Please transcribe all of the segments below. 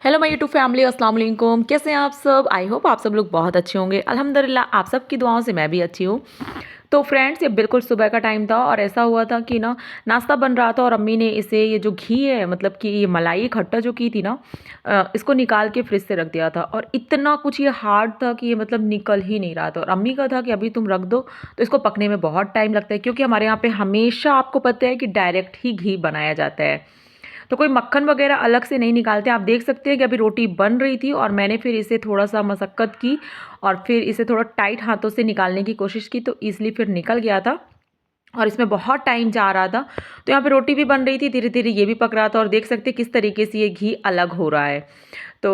Hello my YouTube family, अस्सलाम वालेकुम। कैसे हैं आप सब? आई होप आप सब लोग बहुत अच्छे होंगे। अल्हम्दुलिल्लाह आप सब की दुआओं से मैं भी अच्छी हूँ। तो फ्रेंड्स, ये बिल्कुल सुबह का टाइम था और ऐसा हुआ था कि ना नाश्ता बन रहा था और अम्मी ने इसे ये जो घी है, मतलब कि ये मलाई खट्टा जो की थी ना, इसको निकाल के फ्रिज से रख दिया था और इतना कुछ ये हार्ड था कि ये मतलब निकल ही नहीं रहा था। और अम्मी का था कि अभी तुम रख दो, तो इसको पकने में बहुत टाइम लगता है क्योंकि हमारे यहाँ पे हमेशा आपको पता है कि डायरेक्ट ही घी बनाया जाता है, तो कोई मक्खन वगैरह अलग से नहीं निकालते। आप देख सकते हैं कि अभी रोटी बन रही थी और मैंने फिर इसे थोड़ा सा मशक्क़त की और फिर इसे थोड़ा टाइट हाथों से निकालने की कोशिश की, तो ईज़िली फिर निकल गया था और इसमें बहुत टाइम जा रहा था। तो यहाँ पे रोटी भी बन रही थी, धीरे धीरे ये भी पक रहा था और देख सकते हैं किस तरीके से ये घी अलग हो रहा है। तो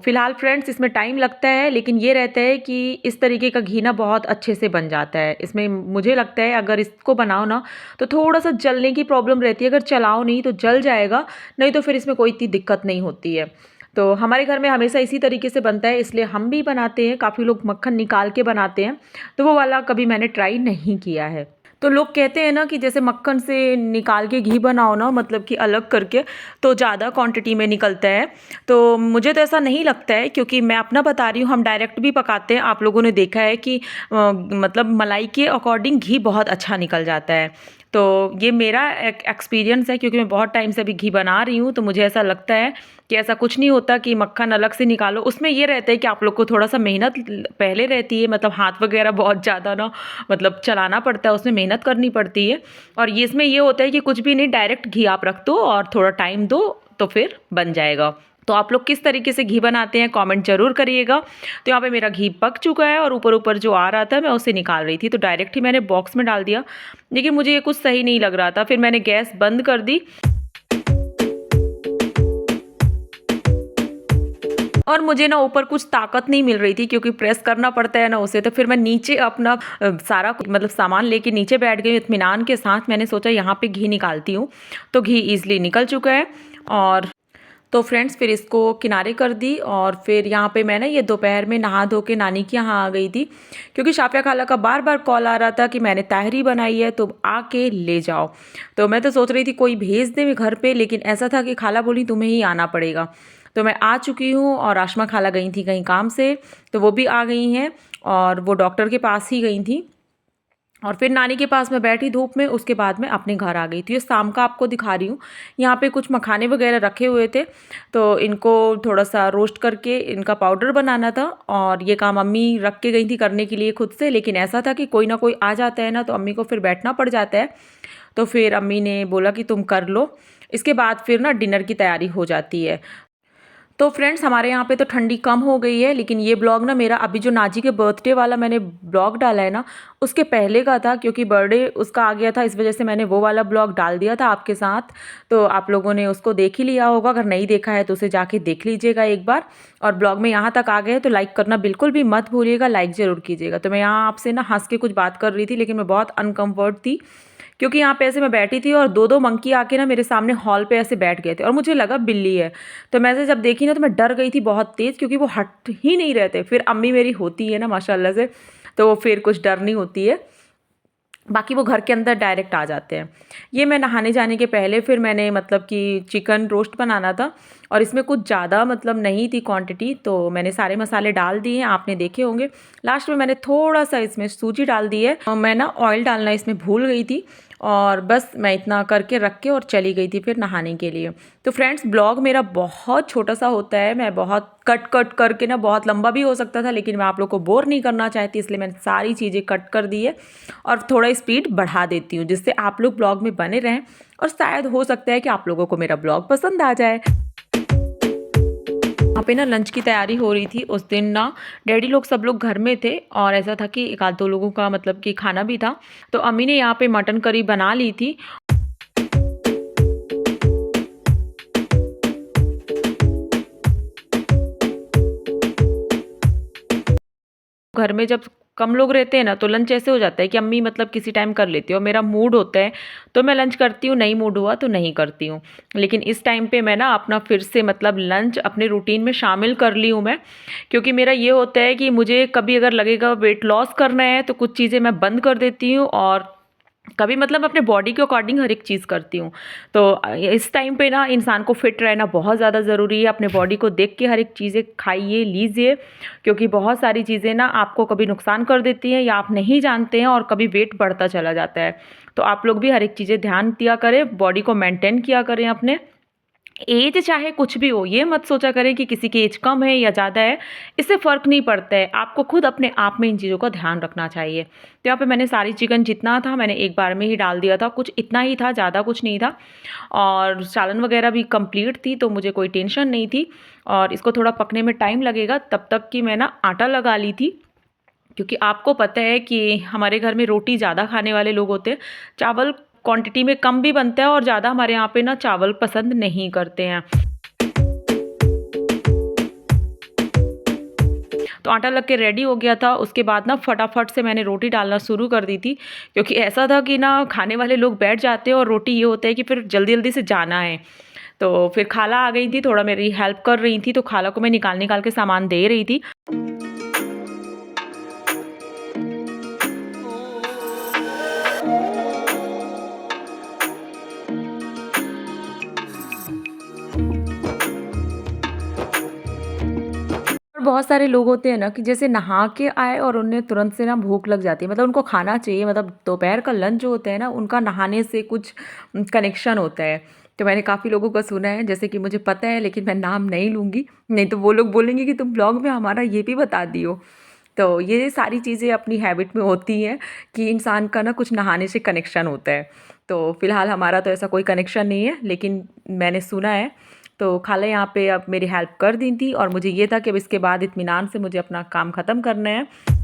फिलहाल फ्रेंड्स, इसमें टाइम लगता है, लेकिन ये रहता है कि इस तरीके का घी ना बहुत अच्छे से बन जाता है। इसमें मुझे लगता है अगर इसको बनाओ ना तो थोड़ा सा जलने की प्रॉब्लम रहती है, अगर चलाओ नहीं तो जल जाएगा, नहीं तो फिर इसमें कोई इतनी दिक्कत नहीं होती है। तो हमारे घर में हमेशा इसी तरीके से बनता है, इसलिए हम भी बनाते हैं। काफ़ी लोग मक्खन निकाल के बनाते हैं, तो वो वाला कभी मैंने ट्राई नहीं किया है। तो लोग कहते हैं ना कि जैसे मक्खन से निकाल के घी बनाओ ना, मतलब कि अलग करके, तो ज़्यादा क्वांटिटी में निकलता है। तो मुझे तो ऐसा नहीं लगता है, क्योंकि मैं अपना बता रही हूँ, हम डायरेक्ट भी पकाते हैं। आप लोगों ने देखा है कि मतलब मलाई के अकॉर्डिंग घी बहुत अच्छा निकल जाता है। तो ये मेरा एक एक्सपीरियंस है, क्योंकि मैं बहुत टाइम से अभी घी बना रही हूँ, तो मुझे ऐसा लगता है कि ऐसा कुछ नहीं होता कि मक्खन अलग से निकालो। उसमें ये रहता है कि आप लोग को थोड़ा सा मेहनत पहले रहती है, मतलब हाथ वगैरह बहुत ज़्यादा ना, मतलब चलाना पड़ता है, उसमें मेहनत करनी पड़ती है। और ये इसमें ये होता है कि कुछ भी नहीं, डायरेक्ट घी आप रख दो और थोड़ा टाइम दो तो फिर बन जाएगा। तो आप लोग किस तरीके से घी बनाते हैं कमेंट जरूर करिएगा। तो यहाँ पे मेरा घी पक चुका है और ऊपर ऊपर जो आ रहा था मैं उसे निकाल रही थी, तो डायरेक्ट ही मैंने बॉक्स में डाल दिया, लेकिन मुझे ये कुछ सही नहीं लग रहा था। फिर मैंने गैस बंद कर दी और मुझे ना ऊपर कुछ ताकत नहीं मिल रही थी, क्योंकि प्रेस करना पड़ता है ना उसे। तो फिर मैं नीचे अपना सारा मतलब सामान लेके नीचे बैठ गई इत्मीनान के साथ। मैंने सोचा यहाँ पे घी निकालती हूँ, तो घी ईजिली निकल चुका है। और तो फ्रेंड्स, फिर इसको किनारे कर दी और फिर यहाँ पे मैं ना ये दोपहर में नहा धो के नानी के यहाँ आ गई थी, क्योंकि शाफिया खाला का बार बार कॉल आ रहा था कि मैंने ताहरी बनाई है तो आके ले जाओ। तो मैं तो सोच रही थी कोई भेज दे घर पे, लेकिन ऐसा था कि खाला बोली तुम्हें ही आना पड़ेगा। तो मैं आ चुकी हूँ और आशमा खाला गई थी कहीं काम से, तो वो भी आ गई हैं और वो डॉक्टर के पास ही गई थी। और फिर नानी के पास मैं बैठी धूप में, उसके बाद मैं अपने घर आ गई थी। ये शाम का आपको दिखा रही हूँ। यहाँ पे कुछ मखाने वगैरह रखे हुए थे, तो इनको थोड़ा सा रोस्ट करके इनका पाउडर बनाना था। और ये काम अम्मी रख के गई थी करने के लिए खुद से, लेकिन ऐसा था कि कोई ना कोई आ जाता है ना, तो अम्मी को फिर बैठना पड़ जाता है। तो फिर अम्मी ने बोला कि तुम कर लो, इसके बाद फिर ना डिनर की तैयारी हो जाती है। तो फ्रेंड्स, हमारे यहाँ पे तो ठंडी कम हो गई है, लेकिन ये ब्लॉग ना मेरा अभी जो नाजी के बर्थडे वाला मैंने ब्लॉग डाला है ना, उसके पहले का था, क्योंकि बर्थडे उसका आ गया था, इस वजह से मैंने वो वाला ब्लॉग डाल दिया था आपके साथ। तो आप लोगों ने उसको देख ही लिया होगा, अगर नहीं देखा है तो उसे जाके देख लीजिएगा एक बार। और ब्लॉग में यहाँ तक आ गए तो लाइक करना बिल्कुल भी मत भूलिएगा, लाइक ज़रूर कीजिएगा। तो मैं यहाँ आपसे ना हंस के कुछ बात कर रही थी, लेकिन मैं बहुत अनकम्फर्ट थी, क्योंकि यहाँ पे ऐसे मैं बैठी थी और दो दो मंकी आके ना मेरे सामने हॉल पे ऐसे बैठ गए थे और मुझे लगा बिल्ली है। तो मैं ऐसे जब देखी ना तो मैं डर गई थी बहुत तेज़, क्योंकि वो हट ही नहीं रहते। फिर अम्मी मेरी होती है ना माशाल्लाह से, तो फिर कुछ डर नहीं होती है, बाकी वो घर के अंदर डायरेक्ट आ जाते हैं। ये मैं नहाने जाने के पहले फिर मैंने मतलब कि चिकन रोस्ट बनाना था और इसमें कुछ ज़्यादा मतलब नहीं थी क्वांटिटी, तो मैंने सारे मसाले डाल दिए हैं, आपने देखे होंगे। लास्ट में मैंने थोड़ा सा इसमें सूजी डाल दी है, मैं ना ऑयल डालना इसमें भूल गई थी और बस मैं इतना करके रख के और चली गई थी फिर नहाने के लिए। तो फ्रेंड्स, ब्लॉग मेरा बहुत छोटा सा होता है, मैं बहुत कट कट करके ना, बहुत लंबा भी हो सकता था, लेकिन मैं आप लोग को बोर नहीं करना चाहती, इसलिए मैंने सारी चीज़ें कट कर दी है और थोड़ा स्पीड बढ़ा देती हूँ, जिससे आप लोग ब्लॉग में बने रहें और शायद हो सकता है कि आप लोगों को मेरा ब्लॉग पसंद आ जाए। यहाँ पे ना लंच की तैयारी हो रही थी। उस दिन ना डैडी लोग सब लोग घर में थे और ऐसा था कि एक आध दो लोगों का मतलब कि खाना भी था, तो अम्मी ने यहाँ पे मटन करी बना ली थी। घर में जब कम लोग रहते हैं ना, तो लंच ऐसे हो जाता है कि अम्मी मतलब किसी टाइम कर लेती है और मेरा मूड होता है तो मैं लंच करती हूँ, नहीं मूड हुआ तो नहीं करती हूँ। लेकिन इस टाइम पे मैं ना अपना फिर से मतलब लंच अपने रूटीन में शामिल कर ली हूँ मैं, क्योंकि मेरा ये होता है कि मुझे कभी अगर लगेगा वेट लॉस करना है तो कुछ चीज़ें मैं बंद कर देती हूँ और कभी मतलब अपने बॉडी के अकॉर्डिंग हर एक चीज़ करती हूँ। तो इस टाइम पे ना इंसान को फिट रहना बहुत ज़्यादा ज़रूरी है। अपने बॉडी को देख के हर एक चीज़ें खाइए, लीजिए, क्योंकि बहुत सारी चीज़ें ना आपको कभी नुकसान कर देती हैं या आप नहीं जानते हैं और कभी वेट बढ़ता चला जाता है। तो आप लोग भी हर एक चीज़ें ध्यान दिया करें, बॉडी को मेंटेन किया करें अपने। एज चाहे कुछ भी हो, ये मत सोचा करें कि किसी की एज कम है या ज़्यादा है, इससे फ़र्क नहीं पड़ता है। आपको खुद अपने आप में इन चीज़ों का ध्यान रखना चाहिए। तो यहाँ पे मैंने सारी चिकन जितना था मैंने एक बार में ही डाल दिया था, कुछ इतना ही था, ज़्यादा कुछ नहीं था। और सालन वगैरह भी कंप्लीट थी, तो मुझे कोई टेंशन नहीं थी। और इसको थोड़ा पकने में टाइम लगेगा, तब तक कि मैं ना आटा लगा ली थी, क्योंकि आपको पता है कि हमारे घर में रोटी ज़्यादा खाने वाले लोग होते हैं। चावल क्वांटिटी में कम भी बनता है और ज़्यादा हमारे यहाँ पे ना चावल पसंद नहीं करते हैं। तो आटा लग के रेडी हो गया था। उसके बाद ना फटाफट से मैंने रोटी डालना शुरू कर दी थी, क्योंकि ऐसा था कि ना खाने वाले लोग बैठ जाते हैं और रोटी ये होता है कि फिर जल्दी-जल्दी से जाना है। तो फिर खाला आ गई थी, थोड़ा मेरी हेल्प कर रही थी, तो खाला को मैं निकाल-निकाल के सामान दे रही थी। और बहुत सारे लोग होते हैं ना कि जैसे नहा के आए और उन्हें तुरंत से ना भूख लग जाती है, मतलब उनको खाना चाहिए, मतलब दोपहर का लंच जो होता है ना उनका नहाने से कुछ कनेक्शन होता है। तो मैंने काफ़ी लोगों का सुना है, जैसे कि मुझे पता है, लेकिन मैं नाम नहीं लूँगी, नहीं तो वो लोग बोलेंगे कि तुम ब्लॉग में हमारा ये भी बता दी हो। तो ये सारी चीज़ें अपनी हैबिट में होती हैं कि इंसान का ना कुछ नहाने से कनेक्शन होता है। तो फ़िलहाल हमारा तो ऐसा कोई कनेक्शन नहीं है, लेकिन मैंने सुना है। तो खाला यहाँ पे अब मेरी हेल्प कर दी थी और मुझे ये था कि अब इसके बाद इत्मीनान से मुझे अपना काम ख़त्म करना है।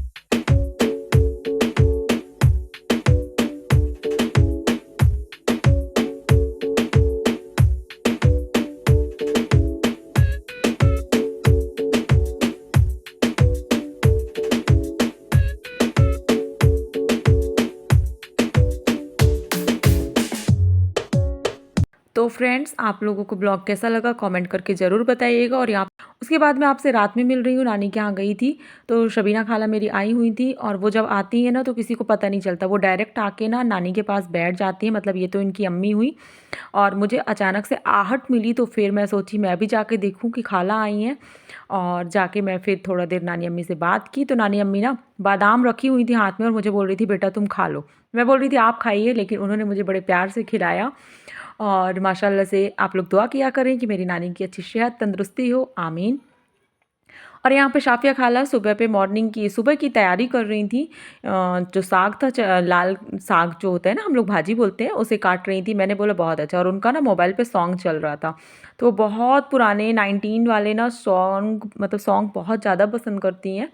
तो फ्रेंड्स, आप लोगों को ब्लॉग कैसा लगा कमेंट करके ज़रूर बताइएगा। और यहाँ उसके बाद मैं आपसे रात में मिल रही हूँ, नानी के यहाँ गई थी। तो शबीना खाला मेरी आई हुई थी और वो जब आती है ना तो किसी को पता नहीं चलता, वो डायरेक्ट आके ना नानी के पास बैठ जाती है, मतलब ये तो इनकी अम्मी हुई। और मुझे अचानक से आहट मिली, तो फिर मैं सोची मैं भी जाके देखूँ कि खाला आई हैं। और जाके मैं फिर थोड़ा देर नानी अम्मी से बात की, तो नानी अम्मी ना बादाम रखी हुई थी हाथ में और मुझे बोल रही थी बेटा तुम खा लो। मैं बोल रही थी आप खाइए, लेकिन उन्होंने मुझे बड़े प्यार से खिलाया। और माशाल्लाह से आप लोग दुआ किया करें कि मेरी नानी की अच्छी सेहत तंदुरुस्ती हो, आमीन। और यहाँ पे शाफ़िया खाला सुबह पे मॉर्निंग की सुबह की तैयारी कर रही थी। जो साग था लाल साग जो होता है ना, हम लोग भाजी बोलते हैं, उसे काट रही थी। मैंने बोला बहुत अच्छा। और उनका ना मोबाइल पे सॉन्ग चल रहा था, तो वो बहुत पुराने 19 वाले ना सॉन्ग, मतलब सॉन्ग बहुत ज़्यादा पसंद करती हैं।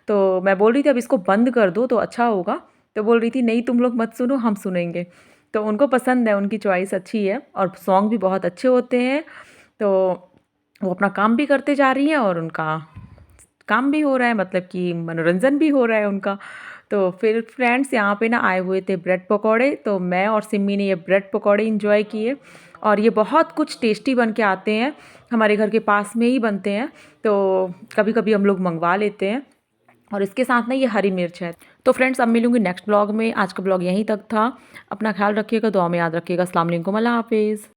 तो मैं बोल रही थी अब इसको बंद कर दो तो अच्छा होगा। तो बोल रही थी नहीं तुम लोग मत सुनो, हम सुनेंगे। तो उनको पसंद है, उनकी चॉइस अच्छी है और सॉन्ग भी बहुत अच्छे होते हैं। तो वो अपना काम भी करते जा रही हैं और उनका काम भी हो रहा है, मतलब कि मनोरंजन भी हो रहा है उनका। तो फिर फ्रेंड्स यहाँ पे ना आए हुए थे ब्रेड पकौड़े, तो मैं और सिम्मी ने ये ब्रेड पकौड़े इंजॉय किए। और ये बहुत कुछ टेस्टी बन के आते हैं, हमारे घर के पास में ही बनते हैं, तो कभी कभी हम लोग मंगवा लेते हैं। और इसके साथ ना ये हरी मिर्च है। तो फ्रेंड्स अब मिलूंगी नेक्स्ट ब्लॉग में। आज का ब्लॉग यहीं तक था। अपना ख्याल रखिएगा, दुआ में याद रखिएगा। अस्सलाम वालेकुम, अल्लाह हाफिज़।